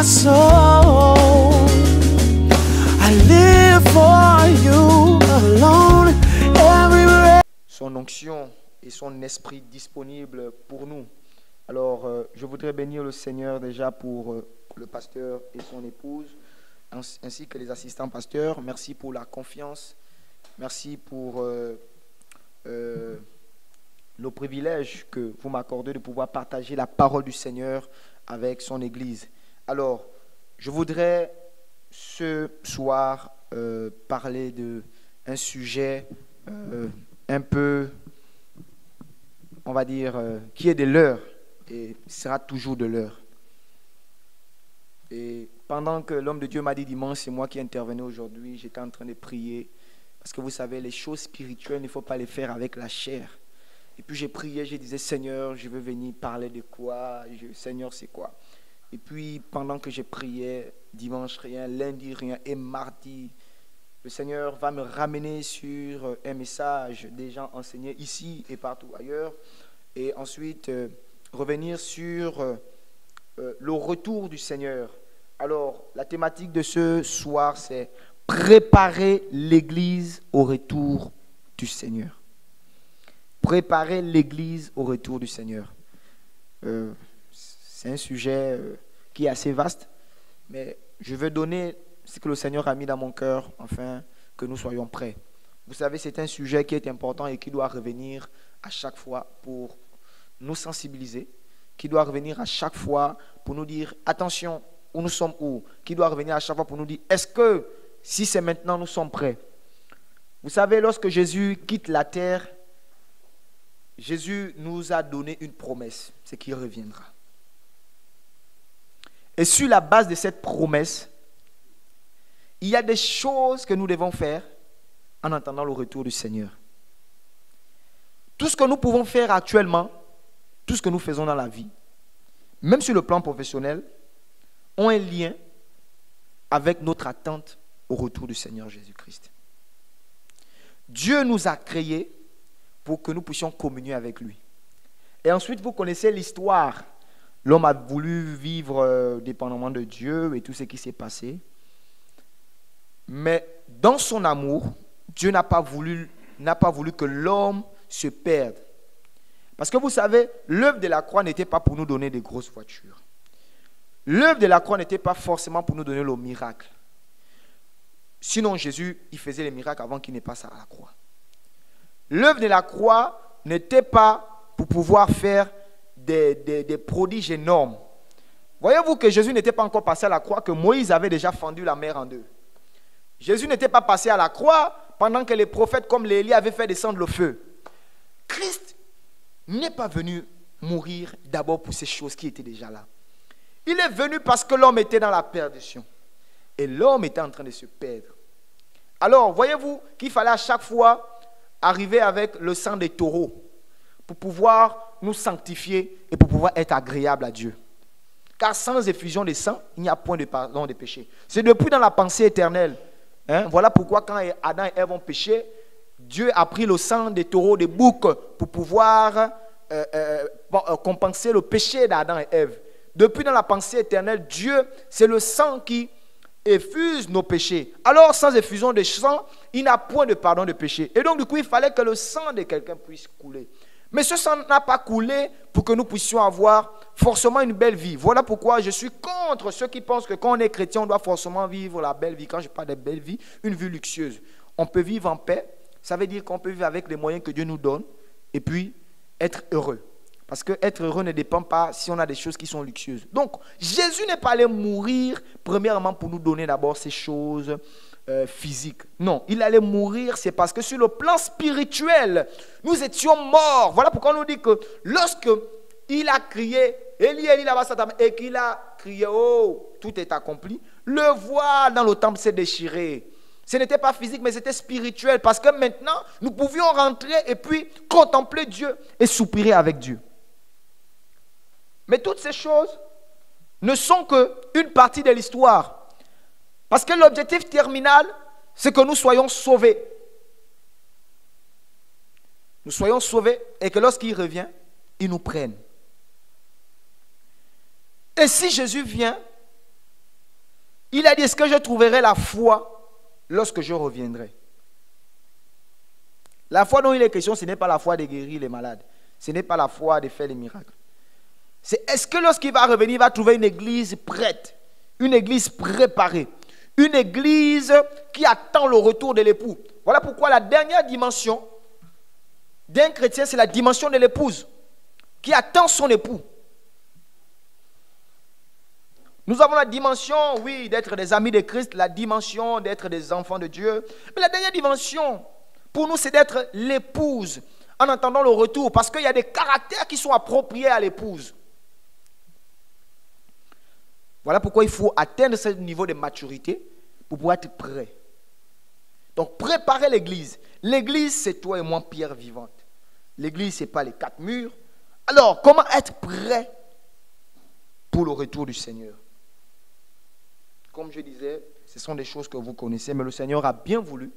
my soul. I live for you alone. Everywhere. Son onction et son esprit disponible pour nous. Alors, je voudrais bénir le Seigneur déjà pour le pasteur et son épouse, ainsi que les assistants pasteurs. Merci pour la confiance. Merci pour le privilège que vous m'accordez de pouvoir partager la parole du Seigneur avec son Église. Alors, je voudrais ce soir parler d'un sujet un peu, on va dire, qui est de l'heure et sera toujours de l'heure. Et pendant que l'homme de Dieu m'a dit dimanche, c'est moi qui intervenais aujourd'hui, j'étais en train de prier. Parce que vous savez, les choses spirituelles, il ne faut pas les faire avec la chair. Et puis j'ai prié, je disais, Seigneur, je veux venir parler de quoi? Seigneur, c'est quoi? Et puis pendant que j'ai prié, dimanche rien, lundi rien, et mardi, le Seigneur va me ramener sur un message déjà enseigné ici et partout ailleurs. Et ensuite, revenir sur le retour du Seigneur. Alors, la thématique de ce soir, c'est préparer l'Église au retour du Seigneur. Préparer l'Église au retour du Seigneur. C'est un sujet qui est assez vaste, mais je veux donner ce que le Seigneur a mis dans mon cœur, afin que nous soyons prêts. Vous savez, c'est un sujet qui est important et qui doit revenir à chaque fois pour nous sensibiliser, qui doit revenir à chaque fois pour nous dire, attention, où nous sommes où, qui doit revenir à chaque fois pour nous dire, est-ce que, si c'est maintenant, nous sommes prêts? Vous savez, lorsque Jésus quitte la terre, Jésus nous a donné une promesse, c'est qu'il reviendra. Et sur la base de cette promesse, il y a des choses que nous devons faire en attendant le retour du Seigneur. Tout ce que nous pouvons faire actuellement, tout ce que nous faisons dans la vie, même sur le plan professionnel, ont un lien avec notre attente au retour du Seigneur Jésus-Christ. Dieu nous a créés pour que nous puissions communier avec lui. Et ensuite, vous connaissez l'histoire. L'homme a voulu vivre dépendamment de Dieu et tout ce qui s'est passé. Mais dans son amour, Dieu n'a pas voulu que l'homme se perde. Parce que vous savez, l'œuvre de la croix n'était pas pour nous donner des grosses voitures. L'œuvre de la croix n'était pas forcément pour nous donner le miracle. Sinon, Jésus, il faisait les miracles avant qu'il ne passe à la croix. L'œuvre de la croix n'était pas pour pouvoir faire des prodiges énormes. Voyez-vous que Jésus n'était pas encore passé à la croix, que Moïse avait déjà fendu la mer en deux. Jésus n'était pas passé à la croix pendant que les prophètes comme Élie avaient fait descendre le feu. Christ n'est pas venu mourir d'abord pour ces choses qui étaient déjà là. Il est venu parce que l'homme était dans la perdition. Et l'homme était en train de se perdre. Alors, voyez-vous qu'il fallait à chaque fois arriver avec le sang des taureaux pour pouvoir nous sanctifier et pour pouvoir être agréable à Dieu. Car sans effusion de sang, il n'y a point de pardon des péchés. C'est depuis dans la pensée éternelle. Voilà pourquoi quand Adam et Ève ont péché, Dieu a pris le sang des taureaux, des boucs pour pouvoir compenser le péché d'Adam et Ève. Depuis dans la pensée éternelle, Dieu, c'est le sang qui effuse nos péchés. Alors, sans effusion de sang, il n'y a point de pardon de péché. Et donc, du coup, il fallait que le sang de quelqu'un puisse couler. Mais ce sang n'a pas coulé pour que nous puissions avoir forcément une belle vie. Voilà pourquoi je suis contre ceux qui pensent que quand on est chrétien, on doit forcément vivre la belle vie. Quand je parle de belle vie, une vie luxueuse. On peut vivre en paix. Ça veut dire qu'on peut vivre avec les moyens que Dieu nous donne et puis être heureux. Parce que être heureux ne dépend pas si on a des choses qui sont luxueuses. Donc, Jésus n'est pas allé mourir premièrement pour nous donner d'abord ces choses physiques. Non, il allait mourir, c'est parce que sur le plan spirituel, nous étions morts. Voilà pourquoi on nous dit que lorsque il a crié, Élie, Élie, là-bas, et qu'il a crié, oh, tout est accompli, le voile dans le temple s'est déchiré. Ce n'était pas physique, mais c'était spirituel. Parce que maintenant, nous pouvions rentrer et puis contempler Dieu et soupirer avec Dieu. Mais toutes ces choses ne sont qu'une partie de l'histoire. Parce que l'objectif terminal, c'est que nous soyons sauvés. Nous soyons sauvés et que lorsqu'il revient, il nous prenne. Et si Jésus vient, Il a dit, est-ce que je trouverai la foi lorsque je reviendrai? La foi dont il est question, ce n'est pas la foi de guérir les malades. Ce n'est pas la foi de faire les miracles. C'est est-ce que lorsqu'il va revenir, il va trouver une église prête, une église préparée, une église qui attend le retour de l'époux. Voilà pourquoi la dernière dimension d'un chrétien, c'est la dimension de l'épouse, qui attend son époux. Nous avons la dimension, oui, d'être des amis de Christ, la dimension d'être des enfants de Dieu. Mais la dernière dimension, pour nous, c'est d'être l'épouse en attendant le retour. Parce qu'il y a des caractères qui sont appropriés à l'épouse. Voilà pourquoi il faut atteindre ce niveau de maturité pour pouvoir être prêt. Donc, préparer l'église. L'église, c'est toi et moi, pierre vivante. L'église, ce n'est pas les 4 murs. Alors, comment être prêt pour le retour du Seigneur? Comme je disais, ce sont des choses que vous connaissez, mais le Seigneur a bien voulu.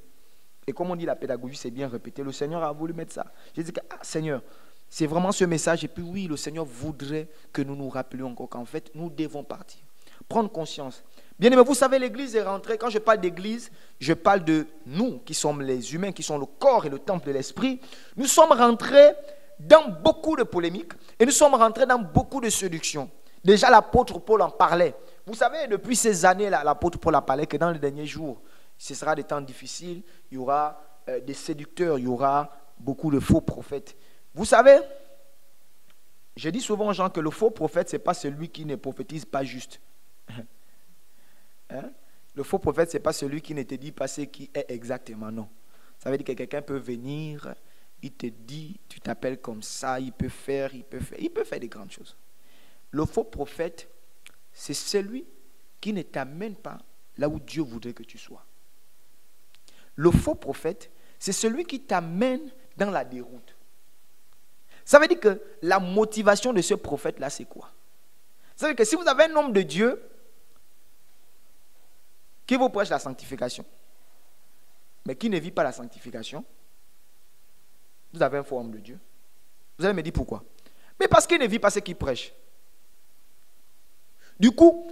Et comme on dit, la pédagogie, c'est bien répété. Le Seigneur a voulu mettre ça. J'ai dit que, Seigneur, c'est vraiment ce message. Et puis oui, le Seigneur voudrait que nous nous rappelions encore qu'en fait, nous devons partir. Prendre conscience. Bien aimé, vous savez, l'église est rentrée. Quand je parle d'église, je parle de nous, qui sommes les humains, qui sont le corps et le temple de l'esprit. Nous sommes rentrés dans beaucoup de polémiques et nous sommes rentrés dans beaucoup de séductions. Déjà, l'apôtre Paul en parlait. Vous savez, depuis ces années-là, l'apôtre Paul a parlé que dans les derniers jours, ce sera des temps difficiles, il y aura des séducteurs, il y aura beaucoup de faux prophètes. Vous savez, je dis souvent aux gens que le faux prophète, ce n'est pas celui qui ne prophétise pas juste. Hein? Le faux prophète, ce n'est pas celui qui ne te dit pas ce qui est exactement, non. Ça veut dire que quelqu'un peut venir, il te dit, tu t'appelles comme ça, il peut faire des grandes choses. Le faux prophète, c'est celui qui ne t'amène pas là où Dieu voudrait que tu sois. Le faux prophète, c'est celui qui t'amène dans la déroute. Ça veut dire que la motivation de ce prophète-là, c'est quoi? Ça veut dire que si vous avez un homme de Dieu qui vous prêche la sanctification, mais qui ne vit pas la sanctification, vous avez un faux homme de Dieu. Vous allez me dire pourquoi? Mais parce qu'il ne vit pas ce qu'il prêche. Du coup,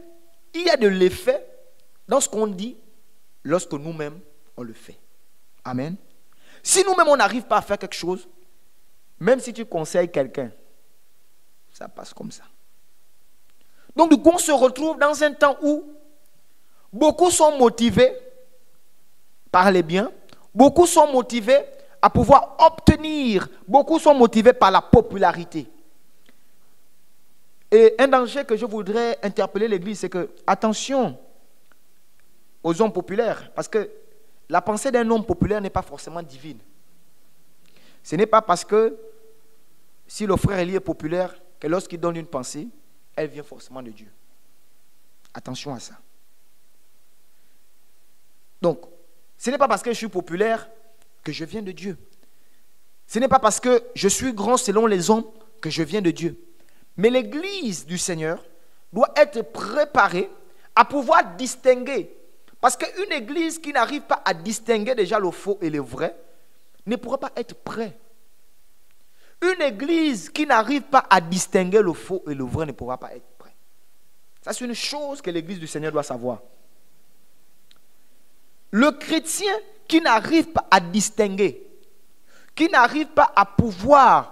il y a de l'effet dans ce qu'on dit lorsque nous-mêmes, on le fait. Amen. Si nous-mêmes, on n'arrive pas à faire quelque chose, même si tu conseilles quelqu'un, ça passe comme ça. Donc, du coup, on se retrouve dans un temps où beaucoup sont motivés par les biens, beaucoup sont motivés à pouvoir obtenir, beaucoup sont motivés par la popularité. Et un danger que je voudrais interpeller l'Église, c'est que, attention aux hommes populaires, parce que la pensée d'un homme populaire n'est pas forcément divine. Ce n'est pas parce que si le frère Élie est populaire, que lorsqu'il donne une pensée, elle vient forcément de Dieu. Attention à ça. Donc, ce n'est pas parce que je suis populaire que je viens de Dieu. Ce n'est pas parce que je suis grand selon les hommes que je viens de Dieu. Mais l'Église du Seigneur doit être préparée à pouvoir distinguer. Parce qu'une église qui n'arrive pas à distinguer déjà le faux et le vrai ne pourra pas être prête. Une église qui n'arrive pas à distinguer le faux et le vrai ne pourra pas être prête. Ça, c'est une chose que l'église du Seigneur doit savoir. Le chrétien qui n'arrive pas à distinguer, qui n'arrive pas à pouvoir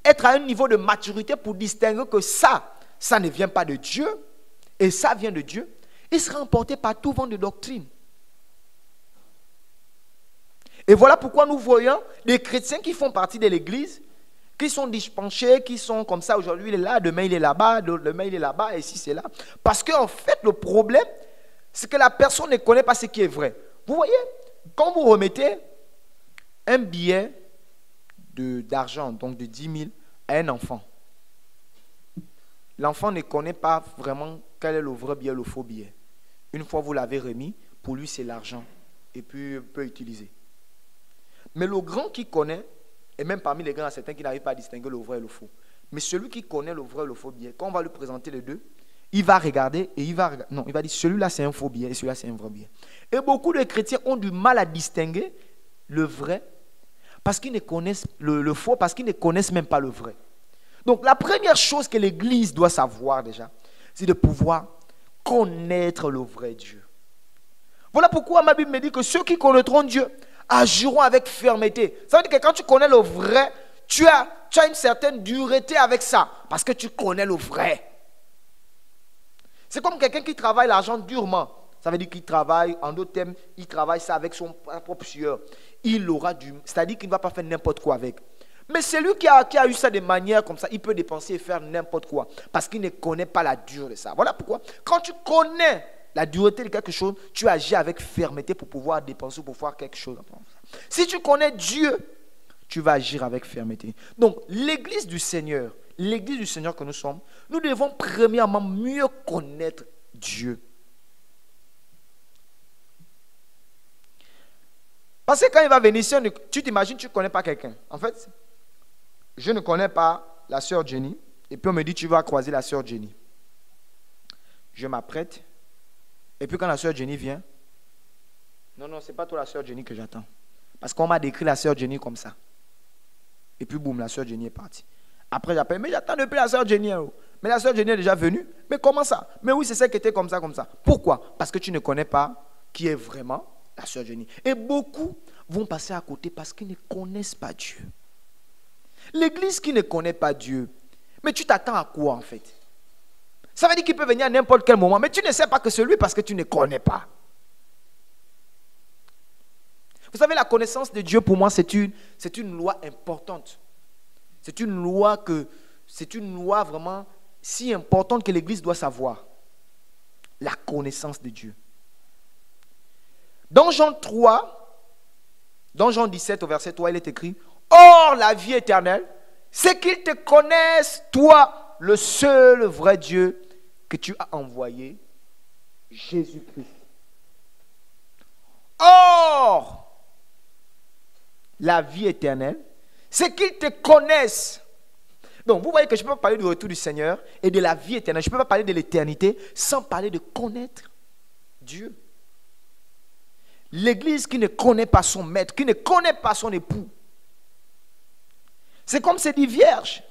être à un niveau de maturité pour distinguer que ça ne vient pas de Dieu et ça vient de Dieu, il sera emporté par tout vent de doctrine. Et voilà pourquoi nous voyons des chrétiens qui font partie de l'église, qui sont dispensés, qui sont comme ça, aujourd'hui il est là, demain il est là-bas, demain il est là-bas, et ici c'est là. Parce qu'en fait, le problème, c'est que la personne ne connaît pas ce qui est vrai. Vous voyez, quand vous remettez un billet d'argent, donc de 10 000, à un enfant, l'enfant ne connaît pas vraiment quel est le vrai billet, le faux billet. Une fois vous l'avez remis, pour lui c'est l'argent, et puis il peut utiliser. Mais le grand qui connaît, et même parmi les grands, certains qui n'arrivent pas à distinguer le vrai et le faux, mais celui qui connaît le vrai et le faux billet, quand on va lui présenter les deux, il va regarder et il va dire celui-là c'est un faux billet et celui-là c'est un vrai billet. Et beaucoup de chrétiens ont du mal à distinguer le vrai parce qu'ils ne connaissent le faux, parce qu'ils ne connaissent même pas le vrai. Donc la première chose que l'Église doit savoir déjà, c'est de pouvoir connaître le vrai Dieu. Voilà pourquoi ma Bible me dit que ceux qui connaîtront Dieu agiront avec fermeté. Ça veut dire que quand tu connais le vrai, tu as une certaine dureté avec ça, parce que tu connais le vrai. C'est comme quelqu'un qui travaille l'argent durement. Ça veut dire qu'il travaille, en d'autres termes, il travaille ça avec son propre sueur. Il aura c'est-à-dire qu'il ne va pas faire n'importe quoi avec. Mais celui qui a eu ça de manière comme ça, il peut dépenser et faire n'importe quoi, parce qu'il ne connaît pas la dureté de ça. Voilà pourquoi, quand tu connais la dureté de quelque chose, tu agis avec fermeté pour pouvoir dépenser, pour faire quelque chose. Si tu connais Dieu, tu vas agir avec fermeté. Donc, l'église du Seigneur que nous sommes, nous devons premièrement mieux connaître Dieu. Parce que quand il va venir ici, tu t'imagines, tu ne connais pas quelqu'un. En fait, je ne connais pas la sœur Jenny, et puis on me dit, tu vas croiser la sœur Jenny. Je m'apprête, et puis quand la sœur Jenny vient, non, ce n'est pas toi la sœur Jenny que j'attends. Parce qu'on m'a décrit la sœur Jenny comme ça. Et puis boum, la sœur Jenny est partie. Après j'appelle, mais j'attends depuis la sœur Jenny. Mais la sœur Jenny est déjà venue. Mais comment ça? Mais oui, c'est celle qui était comme ça, comme ça. Pourquoi? Parce que tu ne connais pas qui est vraiment la sœur Jenny. Et beaucoup vont passer à côté parce qu'ils ne connaissent pas Dieu. L'église qui ne connaît pas Dieu, mais tu t'attends à quoi en fait? Ça veut dire qu'il peut venir à n'importe quel moment, mais tu ne sais pas que c'est lui parce que tu ne connais pas. Vous savez, la connaissance de Dieu, pour moi, c'est une loi importante. C'est une loi vraiment si importante que l'Église doit savoir. La connaissance de Dieu. Dans Jean 17 au verset 3, il est écrit, « Or, la vie éternelle, c'est qu'ils te connaissent, toi, le seul vrai Dieu que tu as envoyé, Jésus-Christ. Or, la vie éternelle, c'est qu'ils te connaissent. » Donc, vous voyez que je ne peux pas parler du retour du Seigneur et de la vie éternelle. Je ne peux pas parler de l'éternité sans parler de connaître Dieu. L'église qui ne connaît pas son maître, qui ne connaît pas son époux, c'est comme c'est dit vierge.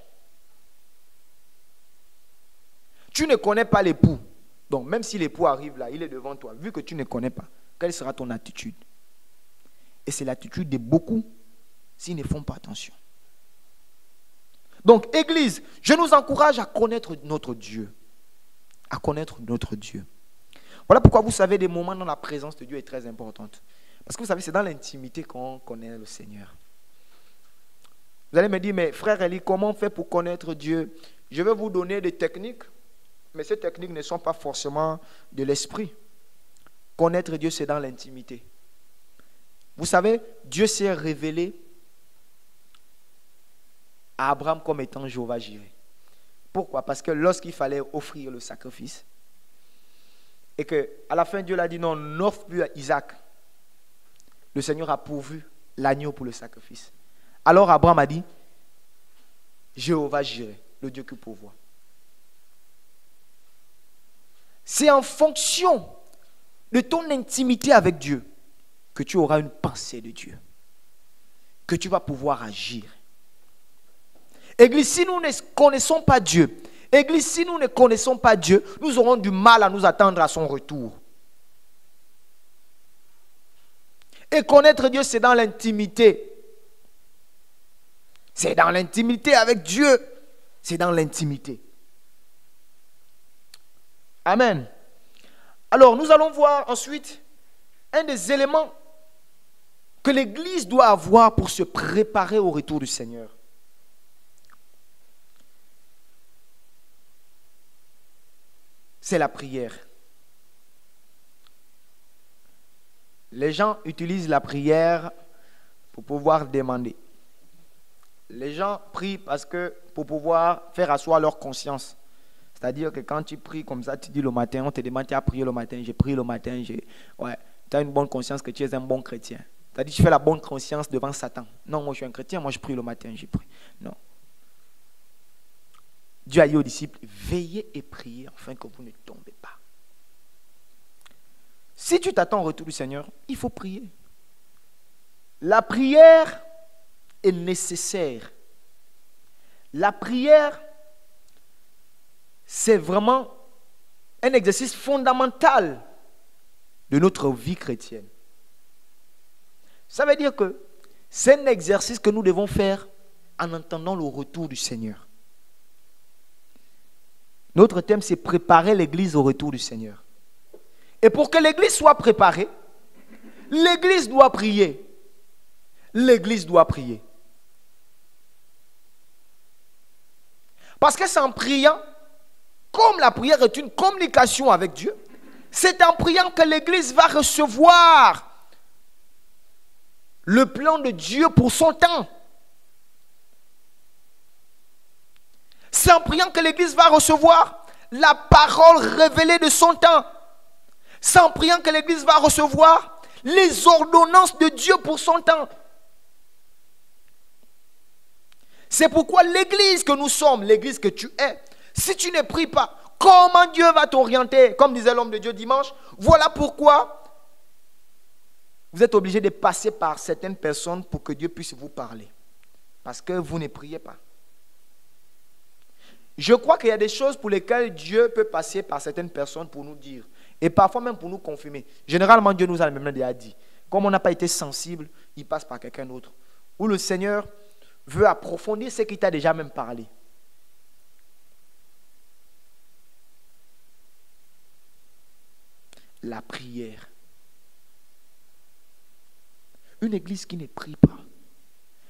Tu ne connais pas l'époux. Donc, même si l'époux arrive là, il est devant toi, vu que tu ne connais pas, quelle sera ton attitude? Et c'est l'attitude de beaucoup s'ils ne font pas attention. Donc, Église, je nous encourage à connaître notre Dieu. À connaître notre Dieu. Voilà pourquoi vous savez, des moments dans la présence de Dieu est très importante. Parce que vous savez, c'est dans l'intimité qu'on connaît le Seigneur. Vous allez me dire, mais frère Eli, comment on fait pour connaître Dieu? Je vais vous donner des techniques, mais ces techniques ne sont pas forcément de l'esprit. Connaître Dieu, c'est dans l'intimité. Vous savez, Dieu s'est révélé à Abraham comme étant Jéhovah Jireh. Pourquoi? Parce que lorsqu'il fallait offrir le sacrifice, et qu'à la fin Dieu l'a dit non, n'offre plus à Isaac, le Seigneur a pourvu l'agneau pour le sacrifice. Alors Abraham a dit, Jéhovah Jireh, le Dieu qui pourvoit. C'est en fonction de ton intimité avec Dieu que tu auras une pensée de Dieu, que tu vas pouvoir agir. Église, si nous ne connaissons pas Dieu, Église, si nous ne connaissons pas Dieu, nous aurons du mal à nous attendre à son retour. Et connaître Dieu, c'est dans l'intimité. C'est dans l'intimité avec Dieu. C'est dans l'intimité. Amen. Alors, nous allons voir ensuite un des éléments que l'Église doit avoir pour se préparer au retour du Seigneur. C'est la prière. Les gens utilisent la prière pour pouvoir demander. Les gens prient parce que pour pouvoir faire asseoir leur conscience. C'est-à-dire que quand tu pries comme ça, tu dis le matin, on te demande, tu as prié le matin, j'ai prié le matin, ouais, tu as une bonne conscience que tu es un bon chrétien. C'est-à-dire que tu fais la bonne conscience devant Satan. Non, moi je suis un chrétien, moi je prie le matin, j'ai prié. Non. Dieu a dit aux disciples, veillez et priez afin que vous ne tombez pas. Si tu t'attends au retour du Seigneur, il faut prier. La prière est nécessaire. La prière, c'est vraiment un exercice fondamental de notre vie chrétienne. Ça veut dire que c'est un exercice que nous devons faire en attendant le retour du Seigneur. Notre thème, c'est préparer l'Église au retour du Seigneur. Et pour que l'Église soit préparée, l'Église doit prier. L'Église doit prier. Parce que c'est en priant, comme la prière est une communication avec Dieu, c'est en priant que l'Église va recevoir le plan de Dieu pour son temps. C'est en priant que l'Église va recevoir la parole révélée de son temps. C'est en priant que l'Église va recevoir les ordonnances de Dieu pour son temps. C'est pourquoi l'Église que nous sommes, l'Église que tu es, si tu ne pries pas, comment Dieu va t'orienter? Comme disait l'homme de Dieu dimanche, voilà pourquoi vous êtes obligé de passer par certaines personnes pour que Dieu puisse vous parler. Parce que vous ne priez pas. Je crois qu'il y a des choses pour lesquelles Dieu peut passer par certaines personnes pour nous dire. Et parfois même pour nous confirmer. Généralement, Dieu nous a même déjà dit. Comme on n'a pas été sensible, il passe par quelqu'un d'autre. Ou le Seigneur veut approfondir ce qu'il t'a déjà même parlé. La prière. Une église qui ne prie pas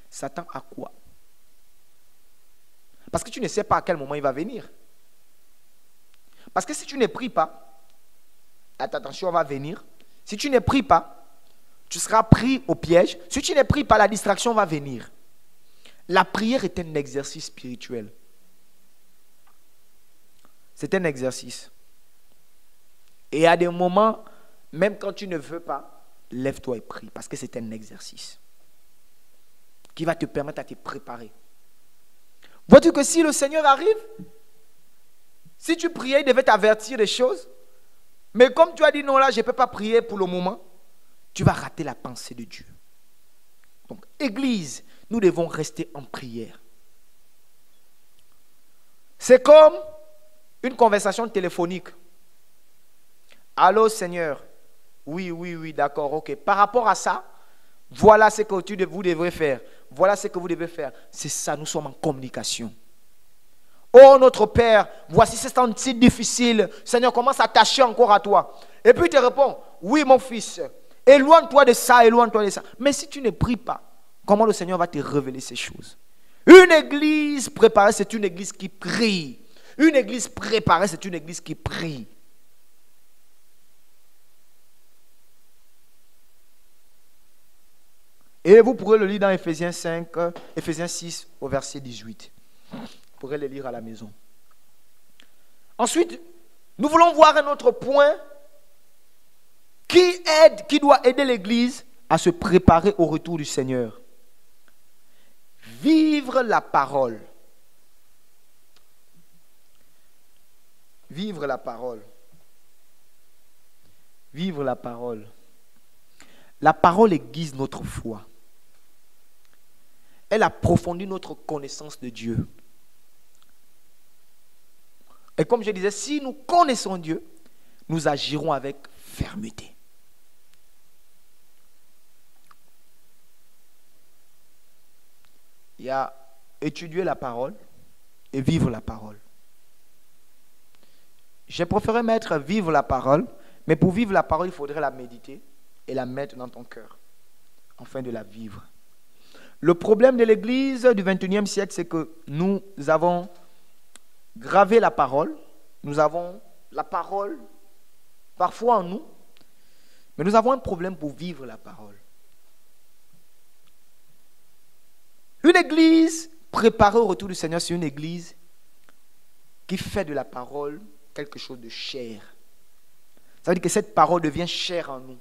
s'attend à quoi? Parce que tu ne sais pas à quel moment il va venir. Parce que si tu ne pries pas, ta tentation va venir. Si tu ne pries pas, tu seras pris au piège. Si tu ne pries pas, la distraction va venir. La prière est un exercice spirituel. C'est un exercice. Et à des moments, même quand tu ne veux pas, lève-toi et prie, parce que c'est un exercice qui va te permettre de te préparer. Vois-tu que si le Seigneur arrive, si tu priais, il devait t'avertir des choses, mais comme tu as dit non là, je ne peux pas prier pour le moment, tu vas rater la pensée de Dieu. Donc, Église, nous devons rester en prière. C'est comme une conversation téléphonique. Allô Seigneur, oui, d'accord, ok. Par rapport à ça, voilà ce que vous devrez faire. Voilà ce que vous devez faire. C'est ça, nous sommes en communication. Oh notre Père, voici ce temps si difficile. Seigneur, commence à t'attacher encore à toi. Et puis il te répond, oui mon fils, éloigne-toi de ça, éloigne-toi de ça. Mais si tu ne pries pas, comment le Seigneur va te révéler ces choses? Une église préparée, c'est une église qui prie. Une église préparée, c'est une église qui prie. Et vous pourrez le lire dans Ephésiens 6 au verset 18. Vous pourrez le lire à la maison. Ensuite, nous voulons voir un autre point qui doit aider l'Église à se préparer au retour du Seigneur. Vivre la parole. Vivre la parole. Vivre la parole. La parole aiguise notre foi. Elle approfondit notre connaissance de Dieu. Et comme je disais, si nous connaissons Dieu, nous agirons avec fermeté. Il y a étudier la parole et vivre la parole. J'ai préféré mettre vivre la parole, mais pour vivre la parole, il faudrait la méditer et la mettre dans ton cœur, afin de la vivre. Le problème de l'Église du XXIe siècle, c'est que nous avons gravé la parole, nous avons la parole parfois en nous, mais nous avons un problème pour vivre la parole. Une église préparée au retour du Seigneur, c'est une église qui fait de la parole quelque chose de cher. Ça veut dire que cette parole devient chère en nous.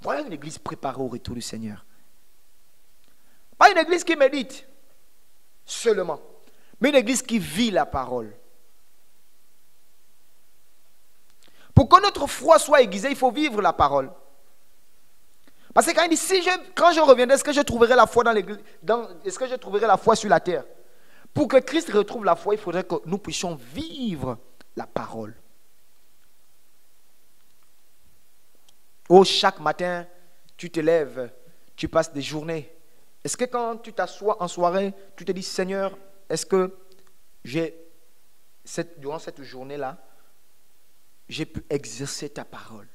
Voilà une église préparée au retour du Seigneur. Pas une église qui médite seulement, mais une église qui vit la parole. Pour que notre foi soit aiguisée, il faut vivre la parole. Parce que quand il dit, quand je reviendrai, est-ce que je trouverai la foi dans l'église, est-ce que je trouverai la foi sur la terre? Pour que Christ retrouve la foi, il faudrait que nous puissions vivre la parole. Oh, chaque matin, tu te lèves, tu passes des journées. Est-ce que quand tu t'assois en soirée, tu te dis, Seigneur, est-ce que durant cette journée-là, j'ai pu exercer ta parole?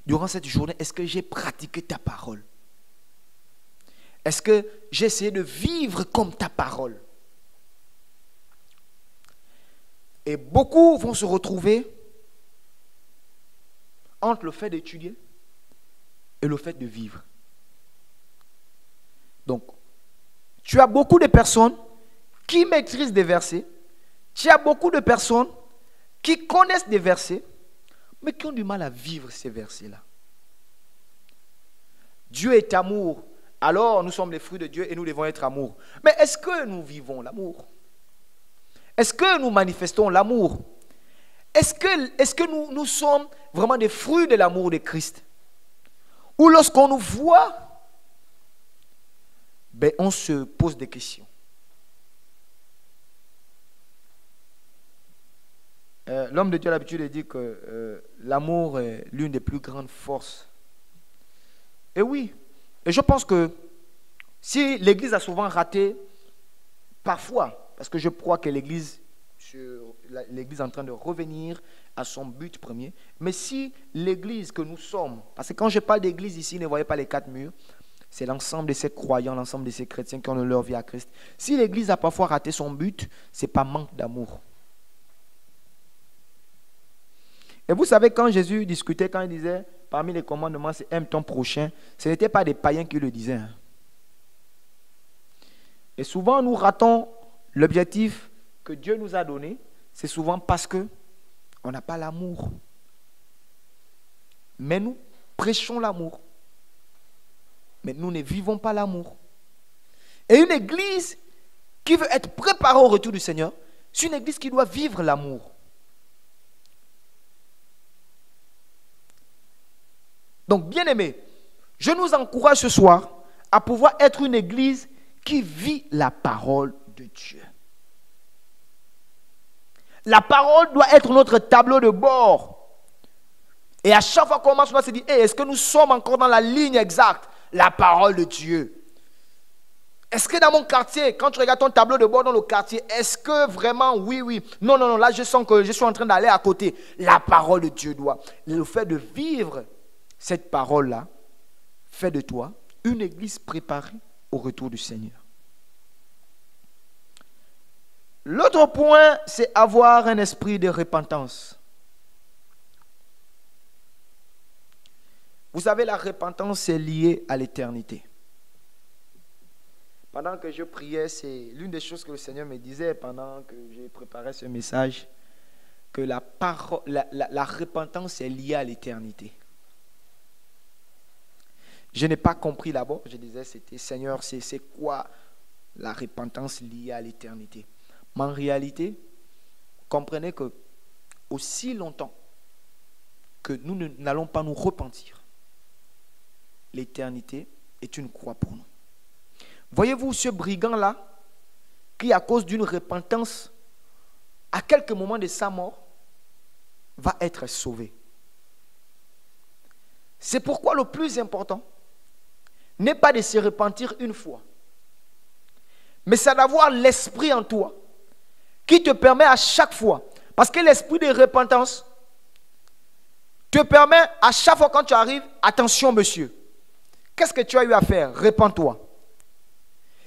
Durant cette journée, est-ce que j'ai pratiqué ta parole? Est-ce que j'ai essayé de vivre comme ta parole? Et beaucoup vont se retrouver entre le fait d'étudier et le fait de vivre. Donc, tu as beaucoup de personnes qui maîtrisent des versets, tu as beaucoup de personnes qui connaissent des versets, mais qui ont du mal à vivre ces versets-là. Dieu est amour, alors nous sommes les fruits de Dieu et nous devons être amour. Mais est-ce que nous vivons l'amour? Est-ce que nous manifestons l'amour? Est-ce que nous sommes vraiment des fruits de l'amour de Christ? Ou lorsqu'on nous voit, on se pose des questions. L'homme de Dieu a l'habitude de dire que l'amour est l'une des plus grandes forces. Et oui, et je pense que si l'Église a souvent raté, parfois, parce que je crois que l'Église est en train de revenir à son but premier, mais si l'Église que nous sommes, parce que quand je parle d'Église ici, ne voyez pas les 4 murs, c'est l'ensemble de ces croyants, l'ensemble de ces chrétiens qui ont leur vie à Christ. Si l'Église a parfois raté son but, ce n'est pas manque d'amour. Et vous savez, quand Jésus discutait, quand il disait, parmi les commandements, c'est aime ton prochain, ce n'était pas des païens qui le disaient. Et souvent, nous ratons l'objectif que Dieu nous a donné, c'est souvent parce qu'on n'a pas l'amour. Mais nous prêchons l'amour. Mais nous ne vivons pas l'amour. Et une église qui veut être préparée au retour du Seigneur, c'est une église qui doit vivre l'amour. Donc, bien-aimés, je nous encourage ce soir à pouvoir être une église qui vit la parole de Dieu. La parole doit être notre tableau de bord. Et à chaque fois qu'on marche, on doit se dire, est-ce que nous sommes encore dans la ligne exacte? La parole de Dieu. Est-ce que dans mon quartier, quand tu regardes ton tableau de bord dans le quartier, est-ce que vraiment, oui, non, là je sens que je suis en train d'aller à côté. La parole de Dieu doit. Le fait de vivre cette parole-là fait de toi une église préparée au retour du Seigneur. L'autre point, c'est avoir un esprit de repentance. Vous savez, la repentance est liée à l'éternité. Pendant que je priais, c'est l'une des choses que le Seigneur me disait pendant que j'ai préparé ce message, que la repentance est liée à l'éternité. Je n'ai pas compris d'abord. Je disais, c'était Seigneur, c'est quoi la repentance liée à l'éternité? Mais en réalité, comprenez que aussi longtemps que nous n'allons pas nous repentir, l'éternité est une croix pour nous. Voyez-vous ce brigand-là, qui à cause d'une repentance, à quelques moments de sa mort, va être sauvé. C'est pourquoi le plus important n'est pas de se repentir une fois, mais c'est d'avoir l'esprit en toi qui te permet à chaque fois, parce que l'esprit de repentance te permet à chaque fois quand tu arrives, attention monsieur, qu'est-ce que tu as eu à faire? Repens-toi.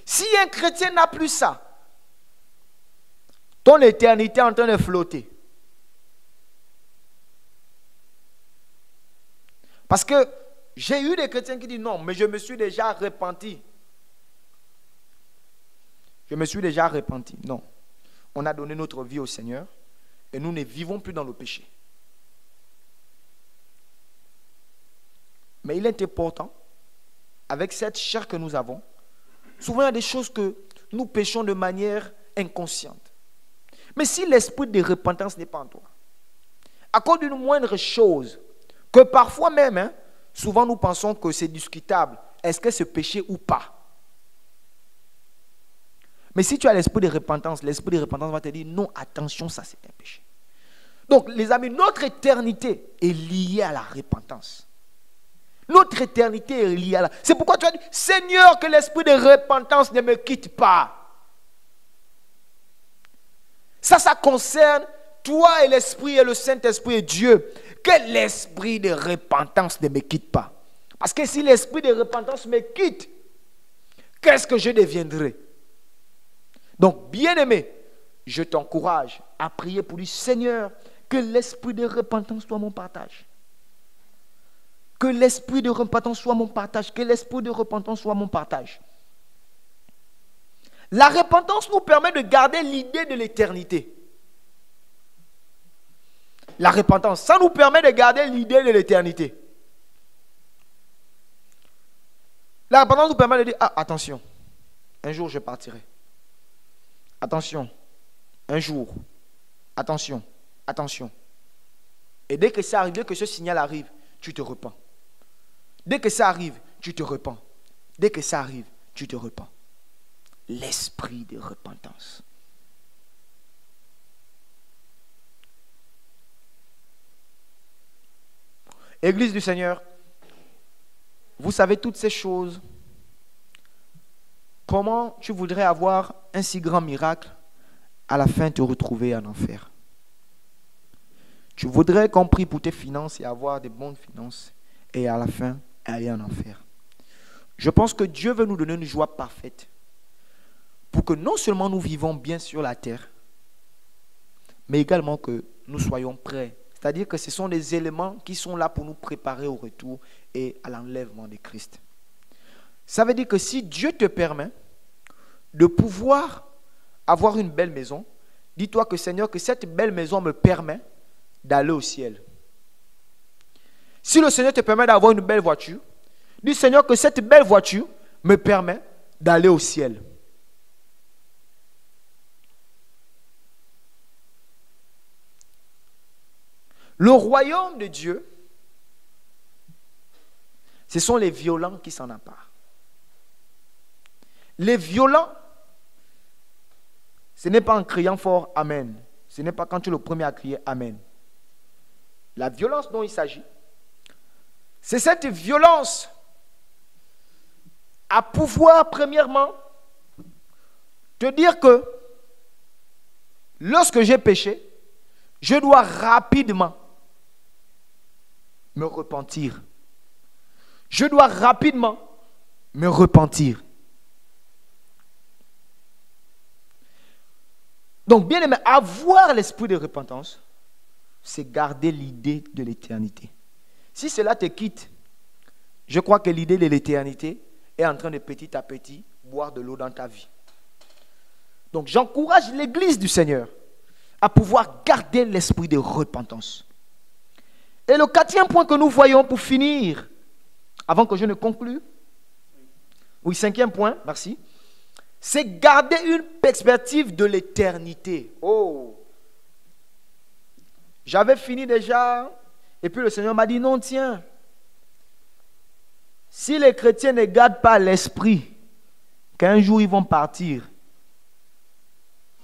Si un chrétien n'a plus ça, ton éternité est en train de flotter. Parce que j'ai eu des chrétiens qui disent non, mais je me suis déjà repenti. Je me suis déjà repenti. Non. On a donné notre vie au Seigneur et nous ne vivons plus dans le péché. Mais il est important, avec cette chair que nous avons, souvent il y a des choses que nous péchons de manière inconsciente. Mais si l'esprit de repentance n'est pas en toi, à cause d'une moindre chose, que parfois même, souvent nous pensons que c'est discutable, est-ce que c'est péché ou pas? Mais si tu as l'esprit de repentance va te dire non, attention, ça c'est un péché. Donc, les amis, notre éternité est liée à la repentance. Notre éternité est liée à la... C'est pourquoi tu as dit, Seigneur, que l'esprit de repentance ne me quitte pas. Ça concerne toi et l'esprit et le Saint-Esprit et Dieu. Que l'esprit de repentance ne me quitte pas. Parce que si l'esprit de repentance me quitte, qu'est-ce que je deviendrai? Donc, bien-aimé, je t'encourage à prier pour lui, Seigneur, que l'esprit de repentance soit mon partage. Que l'esprit de repentance soit mon partage. Que l'esprit de repentance soit mon partage. La repentance nous permet de garder l'idée de l'éternité. La repentance, ça nous permet de garder l'idée de l'éternité. La repentance nous permet de dire, ah, attention, un jour je partirai. Attention, un jour, attention, attention. Et dès que ça arrive, dès que ce signal arrive, tu te repens. Dès que ça arrive, tu te repens. Dès que ça arrive, tu te repens. L'esprit de repentance. Église du Seigneur, vous savez toutes ces choses. Comment tu voudrais avoir un si grand miracle, à la fin te retrouver en enfer? Tu voudrais qu'on prie pour tes finances et avoir des bonnes finances, et à la fin, aller en enfer. Je pense que Dieu veut nous donner une joie parfaite, pour que non seulement nous vivons bien sur la terre, mais également que nous soyons prêts. C'est-à-dire que ce sont des éléments qui sont là pour nous préparer au retour et à l'enlèvement de Christ. Ça veut dire que si Dieu te permet de pouvoir avoir une belle maison, dis-toi que Seigneur, que cette belle maison me permet d'aller au ciel. Si le Seigneur te permet d'avoir une belle voiture, dis Seigneur que cette belle voiture me permet d'aller au ciel. Le royaume de Dieu, ce sont les violents qui s'en emparent. Les violents, ce n'est pas en criant fort Amen. Ce n'est pas quand tu es le premier à crier Amen. La violence dont il s'agit, c'est cette violence à pouvoir, premièrement, te dire que lorsque j'ai péché, je dois rapidement me repentir. Je dois rapidement me repentir. Donc, bien aimé, avoir l'esprit de repentance, c'est garder l'idée de l'éternité. Si cela te quitte, je crois que l'idée de l'éternité est en train de petit à petit boire de l'eau dans ta vie. Donc, j'encourage l'Église du Seigneur à pouvoir garder l'esprit de repentance. Et le quatrième point que nous voyons pour finir, avant que je ne conclue, oui, cinquième point, merci, c'est garder une perspective de l'éternité. Oh! J'avais fini déjà, et puis le Seigneur m'a dit, non, tiens, si les chrétiens ne gardent pas l'esprit, qu'un jour ils vont partir,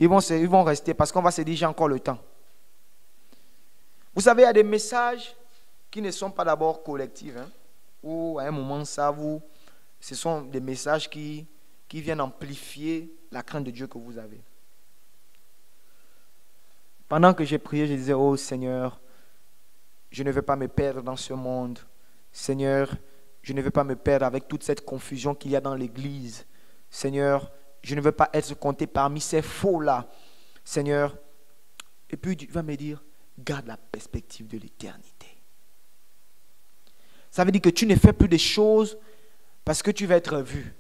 ils vont rester, parce qu'on va se dire, j'ai encore le temps. Vous savez, il y a des messages qui ne sont pas d'abord collectifs, hein, où à un moment, ce sont des messages qui viennent amplifier la crainte de Dieu que vous avez. Pendant que j'ai prié, je disais, oh Seigneur, je ne veux pas me perdre dans ce monde. Seigneur, je ne veux pas me perdre avec toute cette confusion qu'il y a dans l'église. Seigneur, je ne veux pas être compté parmi ces faux-là. Seigneur, et puis tu vas me dire, garde la perspective de l'éternité. Ça veut dire que tu ne fais plus des choses parce que tu vas être vu.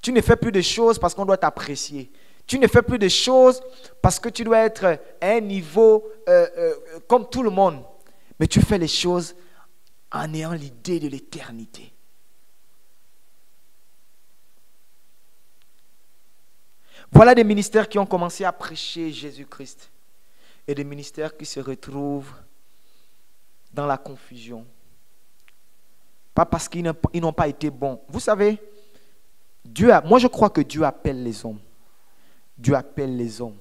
Tu ne fais plus de choses parce qu'on doit t'apprécier. Tu ne fais plus de choses parce que tu dois être à un niveau comme tout le monde. Mais tu fais les choses en ayant l'idée de l'éternité. Voilà des ministères qui ont commencé à prêcher Jésus-Christ. Et des ministères qui se retrouvent dans la confusion. Pas parce qu'ils n'ont pas été bons. Vous savez, moi je crois que Dieu appelle les hommes. Dieu appelle les hommes.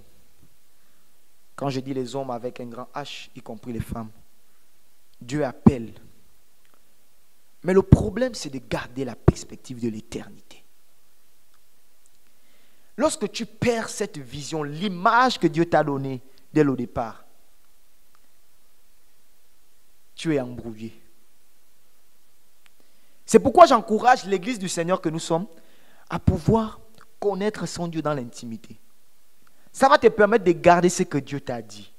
Quand je dis les hommes avec un grand H, y compris les femmes, Dieu appelle. Mais le problème, c'est de garder la perspective de l'éternité. Lorsque tu perds cette vision, l'image que Dieu t'a donnée dès le départ, tu es embrouillé. C'est pourquoi j'encourage l'Église du Seigneur que nous sommes à pouvoir connaître son Dieu dans l'intimité. Ça va te permettre de garder ce que Dieu t'a dit.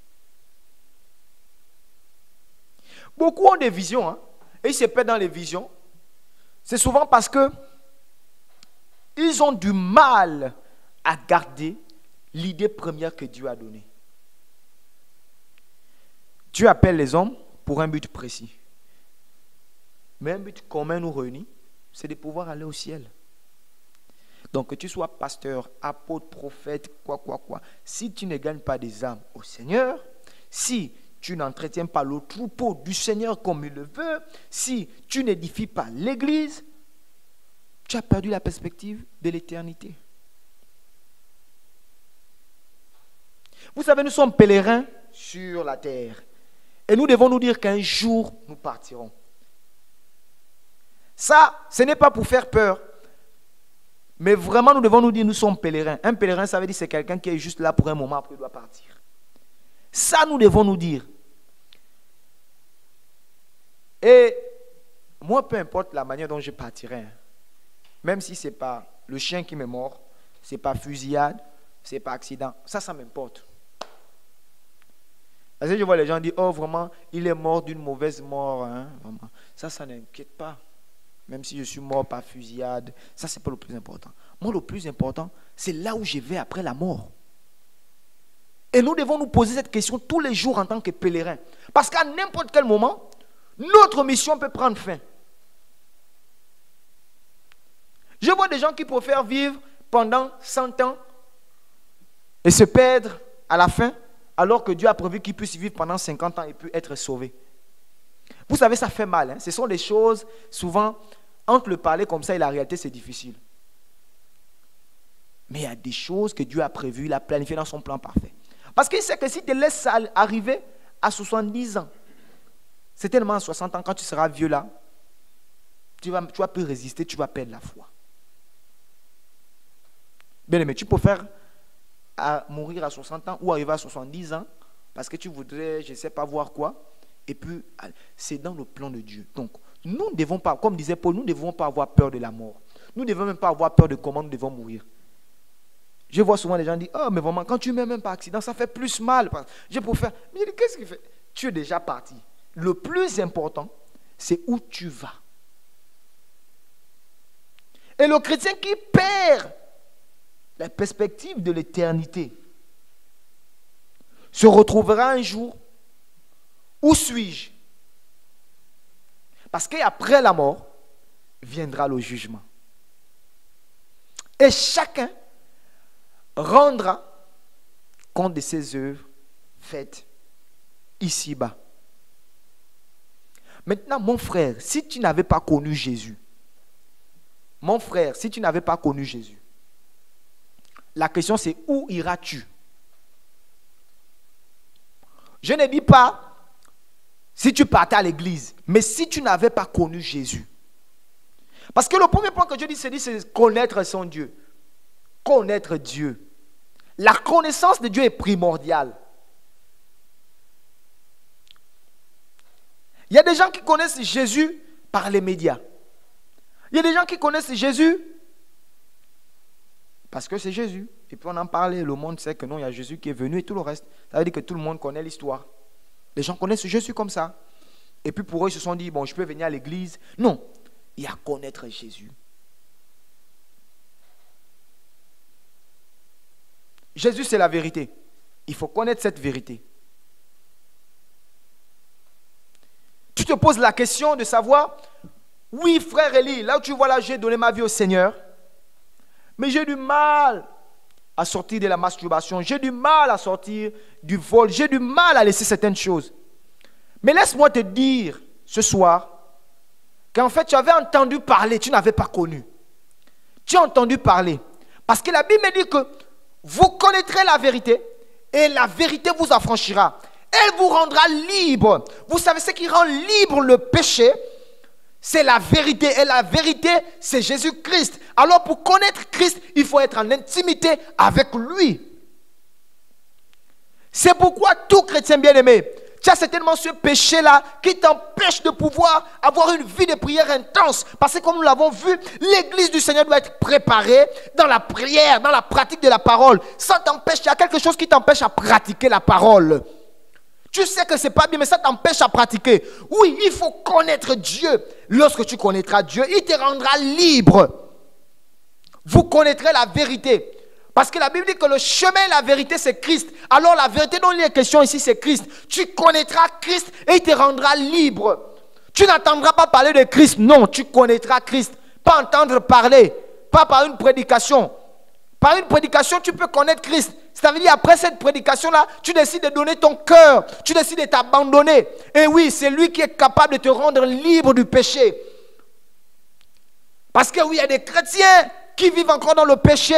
Beaucoup ont des visions, hein, et ils se perdent dans les visions. C'est souvent parce que ils ont du mal à garder l'idée première que Dieu a donnée. Dieu appelle les hommes pour un but précis. Mais un but commun nous réunit, c'est de pouvoir aller au ciel. Donc que tu sois pasteur, apôtre, prophète, quoi. Si tu ne gagnes pas des âmes au Seigneur, si tu n'entretiens pas le troupeau du Seigneur comme il le veut, si tu n'édifies pas l'église, tu as perdu la perspective de l'éternité. Vous savez, nous sommes pèlerins sur la terre. Et nous devons nous dire qu'un jour, nous partirons. Ça, ce n'est pas pour faire peur. Mais vraiment, nous devons nous dire, nous sommes pèlerins. Un pèlerin, ça veut dire que c'est quelqu'un qui est juste là pour un moment, après il doit partir. Ça, nous devons nous dire. Et moi, peu importe la manière dont je partirai, même si ce n'est pas le chien qui me mord, ce n'est pas fusillade, ce n'est pas accident, ça m'importe. Parce que je vois les gens dire, oh vraiment, il est mort d'une mauvaise mort. Hein, vraiment. Ça n'inquiète pas. Même si je suis mort par fusillade, ça c'est pas le plus important. Moi, le plus important, c'est là où je vais après la mort. Et nous devons nous poser cette question tous les jours en tant que pèlerins. Parce qu'à n'importe quel moment, notre mission peut prendre fin. Je vois des gens qui préfèrent vivre pendant 100 ans et se perdre à la fin, alors que Dieu a prévu qu'ils puissent vivre pendant 50 ans et puis être sauvés. Vous savez, ça fait mal. Hein? Ce sont des choses, souvent, entre le parler comme ça et la réalité, c'est difficile. Mais il y a des choses que Dieu a prévues, il a planifiées dans son plan parfait. Parce qu'il sait que si tu te laisses arriver à 70 ans, c'est tellement à 60 ans, quand tu seras vieux là, tu vas plus résister, tu vas perdre la foi. Bien aimé, tu peux faire mourir à 60 ans ou arriver à 70 ans parce que tu voudrais, je ne sais pas voir quoi. Et puis, c'est dans le plan de Dieu. Donc, nous ne devons pas, comme disait Paul, nous ne devons pas avoir peur de la mort. Nous ne devons même pas avoir peur de comment nous devons mourir. Je vois souvent les gens dire, oh, mais vraiment, quand tu meurs même par accident, ça fait plus mal. Je préfère. Mais je dis, qu'est-ce qu'il fait? Tu es déjà parti. Le plus important, c'est où tu vas. Et le chrétien qui perd la perspective de l'éternité se retrouvera un jour. Où suis-je? Parce qu'après la mort, viendra le jugement. Et chacun rendra compte de ses œuvres faites ici-bas. Maintenant, mon frère, si tu n'avais pas connu Jésus, la question c'est où iras-tu? Je ne dis pas si tu partais à l'église, mais si tu n'avais pas connu Jésus. Parce que le premier point que Dieu dit, c'est connaître son Dieu. Connaître Dieu. La connaissance de Dieu est primordiale. Il y a des gens qui connaissent Jésus par les médias. Il y a des gens qui connaissent Jésus parce que c'est Jésus. Et puis on en parlait, le monde sait que non, il y a Jésus qui est venu et tout le reste. Ça veut dire que tout le monde connaît l'histoire. Les gens connaissent Jésus comme ça. Et puis pour eux, ils se sont dit, bon, je peux venir à l'église. Non, il y a connaître Jésus. Jésus, c'est la vérité. Il faut connaître cette vérité. Tu te poses la question de savoir, oui, frère Élie, là où tu vois là, j'ai donné ma vie au Seigneur, mais j'ai du mal à sortir de la masturbation, j'ai du mal à sortir du vol, j'ai du mal à laisser certaines choses. Mais laisse-moi te dire ce soir qu'en fait tu avais entendu parler, tu n'avais pas connu. Tu as entendu parler. Parce que la Bible me dit que Vous connaîtrez la vérité et la vérité vous affranchira. Elle vous rendra libre. Vous savez ce qui rend libre le péché? C'est la vérité. Et la vérité, c'est Jésus-Christ. Alors pour connaître Christ, il faut être en intimité avec lui. C'est pourquoi tout chrétien bien-aimé, tu as certainement ce péché-là qui t'empêche de pouvoir avoir une vie de prière intense. Parce que comme nous l'avons vu, l'église du Seigneur doit être préparée dans la prière, dans la pratique de la parole. Ça t'empêche, il y a quelque chose qui t'empêche à pratiquer la parole. Tu sais que ce n'est pas bien, mais ça t'empêche à pratiquer. Oui, il faut connaître Dieu. Lorsque tu connaîtras Dieu, il te rendra libre. Vous connaîtrez la vérité. Parce que la Bible dit que le chemin et la vérité, c'est Christ. Alors la vérité dont il est question ici, c'est Christ. Tu connaîtras Christ et il te rendra libre. Tu n'entendras pas parler de Christ. Non, tu connaîtras Christ. Pas entendre parler. Pas par une prédication. Par une prédication, tu peux connaître Christ. Ça veut dire après cette prédication-là, tu décides de donner ton cœur. Tu décides de t'abandonner. Et oui, c'est lui qui est capable de te rendre libre du péché. Parce que oui, il y a des chrétiens qui vivent encore dans le péché.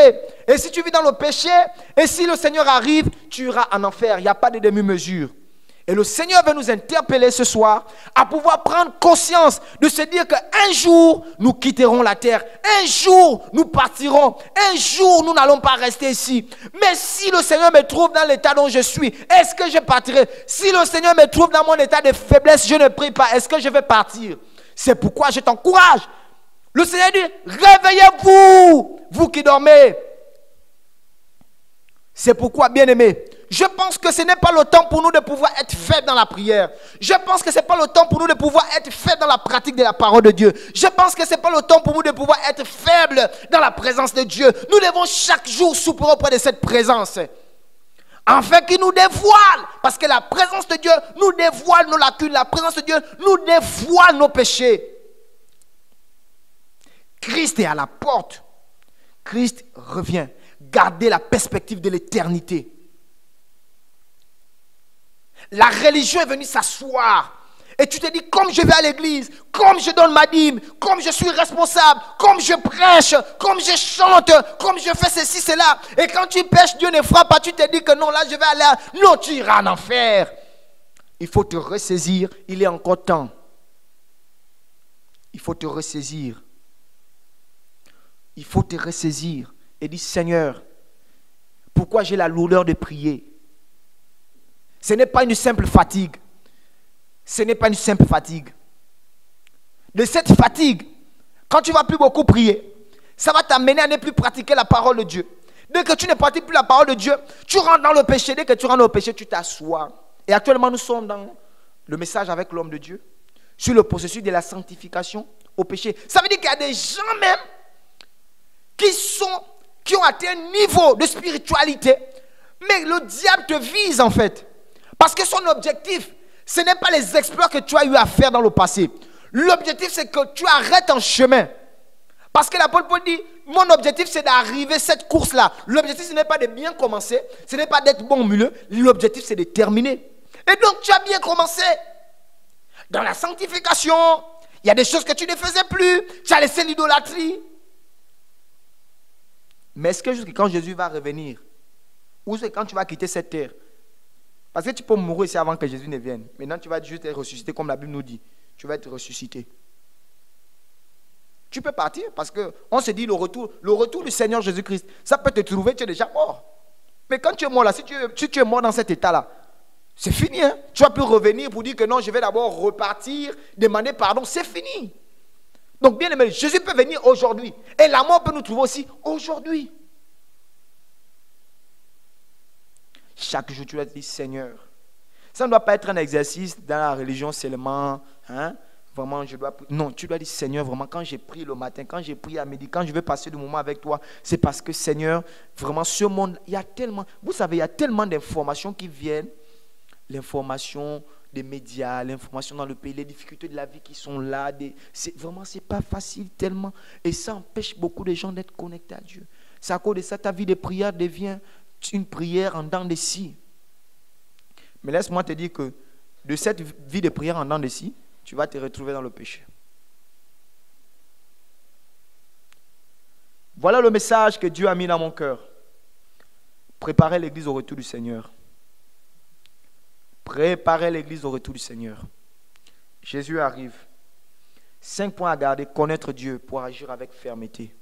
Et si tu vis dans le péché, et si le Seigneur arrive, tu iras en enfer. Il n'y a pas de demi-mesure. Et le Seigneur veut nous interpeller ce soir à pouvoir prendre conscience de se dire qu'un jour, nous quitterons la terre. Un jour, nous partirons. Un jour, nous n'allons pas rester ici. Mais si le Seigneur me trouve dans l'état dont je suis, est-ce que je partirai? Si le Seigneur me trouve dans mon état de faiblesse, je ne prie pas. Est-ce que je vais partir? C'est pourquoi je t'encourage. Le Seigneur dit, réveillez-vous, vous qui dormez. C'est pourquoi, bien-aimés, je pense que ce n'est pas le temps pour nous de pouvoir être faibles dans la prière. Je pense que ce n'est pas le temps pour nous de pouvoir être faibles dans la pratique de la parole de Dieu. Je pense que ce n'est pas le temps pour nous de pouvoir être faibles dans la présence de Dieu. Nous devons chaque jour souper auprès de cette présence. Afin qu'il nous dévoile. Parce que la présence de Dieu nous dévoile nos lacunes. La présence de Dieu nous dévoile nos péchés. Christ est à la porte. Christ revient. Gardez la perspective de l'éternité. La religion est venue s'asseoir. Et tu te dis, comme je vais à l'église, comme je donne ma dîme, comme je suis responsable, comme je prêche, comme je chante, comme je fais ceci, cela. Et quand tu pêches, Dieu ne frappe pas. Tu te dis que non, là je vais aller. Non, tu iras en enfer. Il faut te ressaisir. Il est encore temps. Il faut te ressaisir. Il faut te ressaisir et dire, Seigneur, pourquoi j'ai la lourdeur de prier? Ce n'est pas une simple fatigue. Ce n'est pas une simple fatigue. De cette fatigue, quand tu ne vas plus beaucoup prier, ça va t'amener à ne plus pratiquer la parole de Dieu. Dès que tu ne pratiques plus la parole de Dieu, tu rentres dans le péché. Dès que tu rentres dans le péché, tu t'assois. Et actuellement, nous sommes dans le message avec l'homme de Dieu sur le processus de la sanctification au péché. Ça veut dire qu'il y a des gens même qui ont atteint un niveau de spiritualité, mais le diable te vise en fait. Parce que son objectif, ce n'est pas les exploits que tu as eu à faire dans le passé. L'objectif, c'est que tu arrêtes en chemin. Parce que l'apôtre Paul dit, mon objectif, c'est d'arriver à cette course-là. L'objectif, ce n'est pas de bien commencer, ce n'est pas d'être bon au milieu. L'objectif, c'est de terminer. Et donc, tu as bien commencé. Dans la sanctification, il y a des choses que tu ne faisais plus. Tu as laissé l'idolâtrie. Mais est-ce que quand Jésus va revenir, ou c'est quand tu vas quitter cette terre? Parce que tu peux mourir ici avant que Jésus ne vienne. Maintenant, tu vas juste être ressuscité comme la Bible nous dit. Tu vas être ressuscité. Tu peux partir parce qu'on se dit le retour du Seigneur Jésus-Christ, ça peut te trouver, tu es déjà mort. Mais quand tu es mort là, si tu es mort dans cet état-là, c'est fini. Hein? Tu vas plus revenir pour dire que non, je vais d'abord repartir, demander pardon, c'est fini. Donc, bien aimé, Jésus peut venir aujourd'hui. Et la mort peut nous trouver aussi aujourd'hui. Chaque jour, tu dois te dire, Seigneur. Ça ne doit pas être un exercice dans la religion seulement. Hein? Vraiment, je dois... Non, tu dois dire, Seigneur, vraiment, quand j'ai prié le matin, quand j'ai prié à midi, quand je veux passer du moment avec toi, c'est parce que, Seigneur, vraiment, ce monde, il y a tellement... Vous savez, il y a tellement d'informations qui viennent. L'information des médias, l'information dans le pays, les difficultés de la vie qui sont là. Vraiment, ce n'est pas facile tellement. Et ça empêche beaucoup de gens d'être connectés à Dieu. C'est à cause de ça, ta vie de prière devient une prière en dents de scie. Mais laisse-moi te dire que de cette vie de prière en dents de scie, tu vas te retrouver dans le péché. Voilà le message que Dieu a mis dans mon cœur. Préparez l'église au retour du Seigneur. Préparez l'église au retour du Seigneur. Jésus arrive. 5 points à garder. Connaître Dieu pour agir avec fermeté.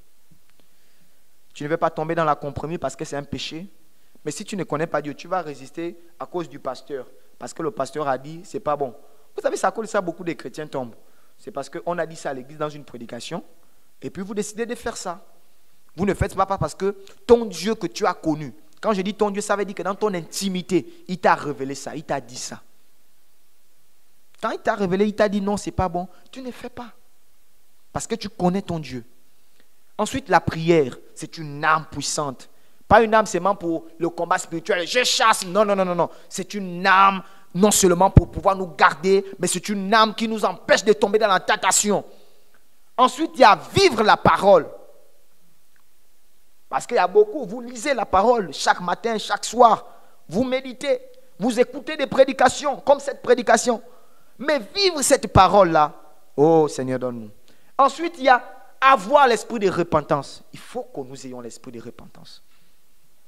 Tu ne veux pas tomber dans la compromis parce que c'est un péché. Mais si tu ne connais pas Dieu, tu vas résister à cause du pasteur. Parce que le pasteur a dit, c'est pas bon. Vous savez, c'est à cause de ça beaucoup de chrétiens tombent. C'est parce qu'on a dit ça à l'église dans une prédication. Et puis vous décidez de faire ça. Vous ne faites pas parce que ton Dieu que tu as connu. Quand je dis ton Dieu, ça veut dire que dans ton intimité, il t'a révélé ça, il t'a dit ça. Quand il t'a révélé, il t'a dit non, c'est pas bon. Tu ne fais pas. Parce que tu connais ton Dieu. Ensuite, la prière, c'est une âme puissante. Pas une âme seulement pour le combat spirituel. Je chasse. Non, non, non, non, non. C'est une âme non seulement pour pouvoir nous garder, mais c'est une âme qui nous empêche de tomber dans la tentation. Ensuite, il y a vivre la parole. Parce qu'il y a beaucoup, vous lisez la parole chaque matin, chaque soir. Vous méditez, vous écoutez des prédications, comme cette prédication. Mais vivre cette parole-là, oh Seigneur, donne-nous. Ensuite, il y a avoir l'esprit de repentance. Il faut que nous ayons l'esprit de repentance.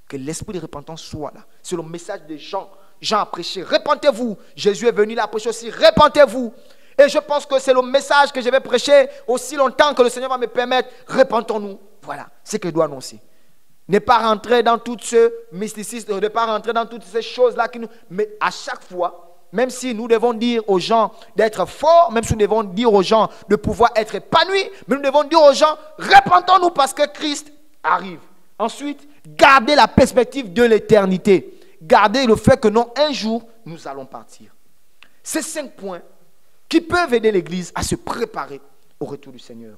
Que l'esprit de repentance soit là. C'est le message de Jean. Jean a prêché, repentez-vous. Jésus est venu là prêcher aussi, repentez-vous. Et je pense que c'est le message que je vais prêcher aussi longtemps que le Seigneur va me permettre. Repentons-nous. Voilà, c'est ce que je dois annoncer. Ne pas rentrer dans tout ce mysticisme, ne pas rentrer dans toutes ces choses-là. Mais à chaque fois, même si nous devons dire aux gens d'être forts, même si nous devons dire aux gens de pouvoir être épanouis, mais nous devons dire aux gens, repentons-nous parce que Christ arrive. Ensuite, gardez la perspective de l'éternité. Gardez le fait que non, un jour, nous allons partir. Ces 5 points qui peuvent aider l'Église à se préparer au retour du Seigneur.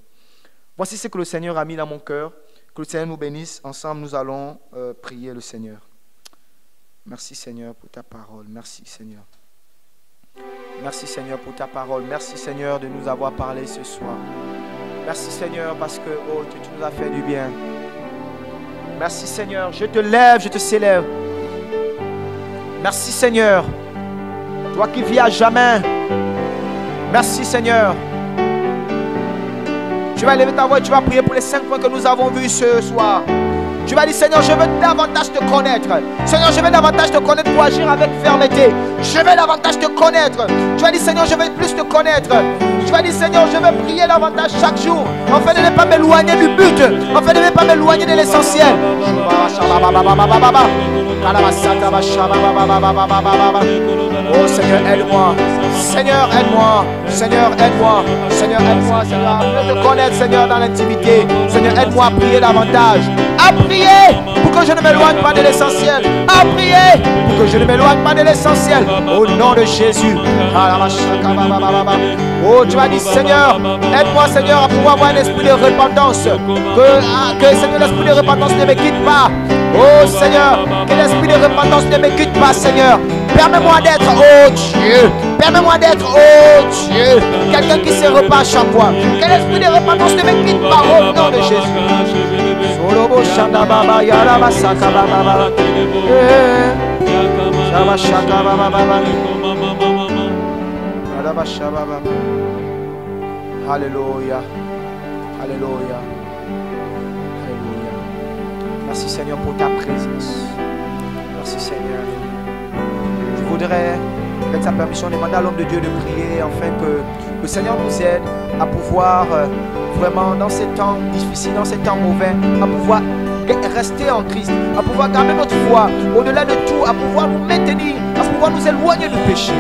Voici ce que le Seigneur a mis dans mon cœur. Que le Seigneur nous bénisse. Ensemble, nous allons prier le Seigneur. Merci Seigneur pour ta parole. Merci Seigneur. Merci Seigneur pour ta parole. Merci Seigneur de nous avoir parlé ce soir. Merci Seigneur parce que oh, tu nous as fait du bien. Merci Seigneur. Je te lève, je te célèbre. Merci Seigneur. Toi qui vis à jamais. Merci Seigneur. Tu vas lever ta voix et tu vas prier pour les 5 points que nous avons vus ce soir. Tu vas dire, Seigneur, je veux davantage te connaître. Seigneur, je veux davantage te connaître pour agir avec fermeté. Je veux davantage te connaître. Tu vas dire, Seigneur, je veux plus te connaître. Tu vas dire, Seigneur, je veux prier davantage chaque jour. Afin de ne pas m'éloigner du but. Afin de ne pas m'éloigner de l'essentiel. Oh Seigneur, aide-moi. Seigneur, aide-moi. Seigneur, aide-moi. Seigneur, aide-moi. Seigneur, je veux te connaître, Seigneur, dans l'intimité. Seigneur, aide-moi à prier davantage. À prier pour que je ne m'éloigne pas de l'essentiel. À prier pour que je ne m'éloigne pas de l'essentiel. Au nom de Jésus. Oh, tu vas dire, Seigneur, aide-moi, Seigneur, à pouvoir avoir un esprit de repentance. Que Seigneur, l'esprit de repentance ne me quitte pas. Oh Seigneur, que l'esprit de repentance ne me quitte pas, Seigneur. Permets-moi d'être, oh Dieu. Permets-moi d'être, oh Dieu. Quelqu'un qui se repent à chaque fois. Que l'esprit de repentance ne me quitte pas au nom de Jésus. Solobo Shanda Baba Yaraba Saka Baba. Shaba Shaka Baba. Yaraba Shaba Baba. Alléluia. Alléluia. Alléluia. Merci Seigneur pour ta présence. Merci Seigneur. Je voudrais, avec sa permission, demander à l'homme de Dieu de prier afin que le Seigneur nous aide à pouvoir vraiment dans ces temps difficiles, dans ces temps mauvais, à pouvoir rester en Christ, à pouvoir garder notre foi, au-delà de tout, à pouvoir nous maintenir, à pouvoir nous éloigner du péché.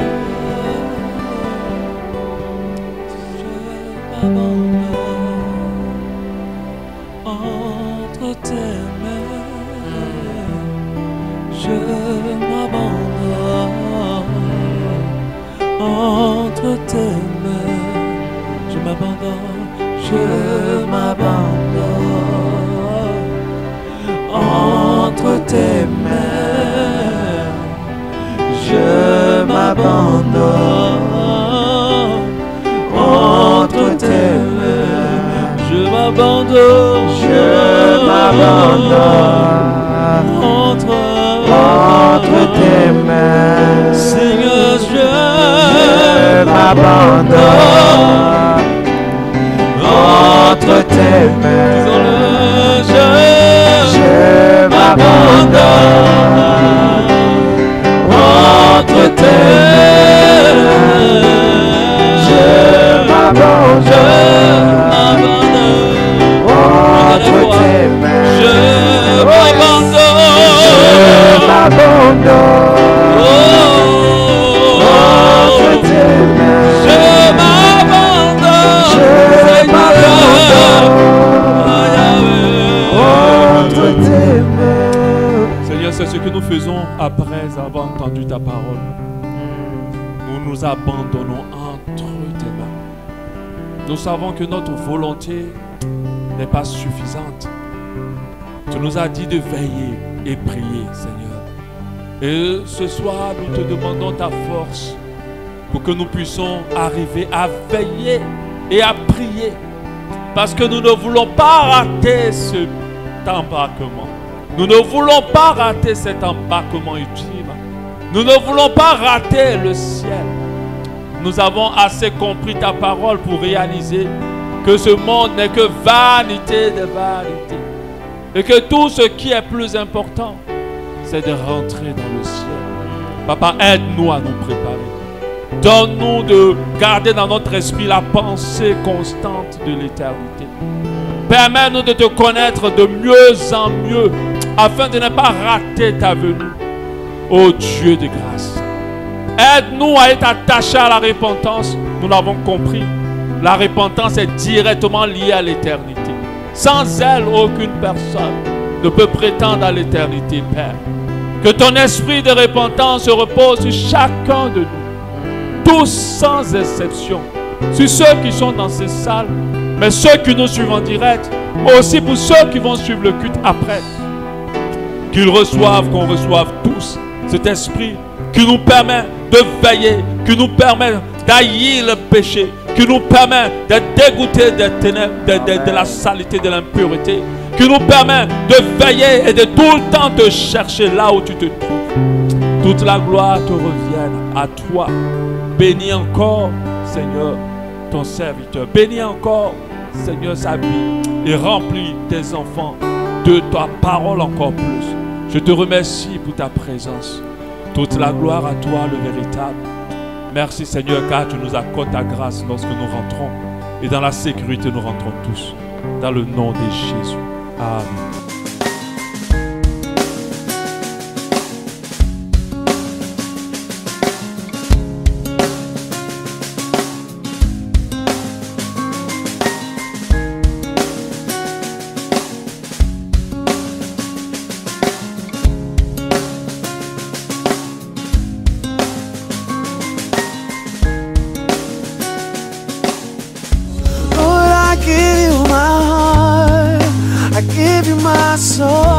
Entre tes mains, je m'abandonne. Entre tes mains, je m'abandonne. Je m'abandonne. Entre tes mains, je m'abandonne. Entre tes mains, je m'abandonne. Je m'abandonne. Entre tes mains, Seigneur, je m'abandonne. Entre tes mains, je m'abandonne. c'est ce que nous faisons après avoir entendu ta parole. Nous nous abandonnons entre tes mains. Nous savons que notre volonté n'est pas suffisante. Tu nous as dit de veiller et prier, Seigneur. Et ce soir, nous te demandons ta force pour que nous puissions arriver à veiller et à prier. Parce que nous ne voulons pas rater cet embarquement. Nous ne voulons pas rater cet embarquement ultime. Nous ne voulons pas rater le ciel. Nous avons assez compris ta parole pour réaliser que ce monde n'est que vanité de vanité. Et que tout ce qui est plus important, c'est de rentrer dans le ciel. Papa, aide-nous à nous préparer. Donne-nous de garder dans notre esprit la pensée constante de l'éternité. Permets-nous de te connaître de mieux en mieux, afin de ne pas rater ta venue. Ô Dieu de grâce, aide-nous à être attachés à la repentance. Nous l'avons compris. La repentance est directement liée à l'éternité. Sans elle, aucune personne ne peut prétendre à l'éternité, Père. Que ton esprit de repentance se repose sur chacun de nous. Tous sans exception. Sur ceux qui sont dans ces salles, mais ceux qui nous suivent en direct, aussi pour ceux qui vont suivre le culte après. Qu'ils reçoivent, qu'on reçoive tous cet esprit qui nous permet de veiller, qui nous permet d'haïr le péché, qui nous permet de dégoûter des ténèbres, de la saleté, de l'impureté, qui nous permet de veiller et de tout le temps te chercher là où tu te trouves. Toute la gloire te revienne à toi. Bénis encore, Seigneur, ton serviteur. Bénis encore, Seigneur, sa vie et remplis tes enfants de ta parole encore plus. Je te remercie pour ta présence. Toute la gloire à toi, le véritable. Merci Seigneur, car tu nous accordes ta grâce lorsque nous rentrons. Et dans la sécurité, nous rentrons tous. Dans le nom de Jésus. Amen. I give you my soul.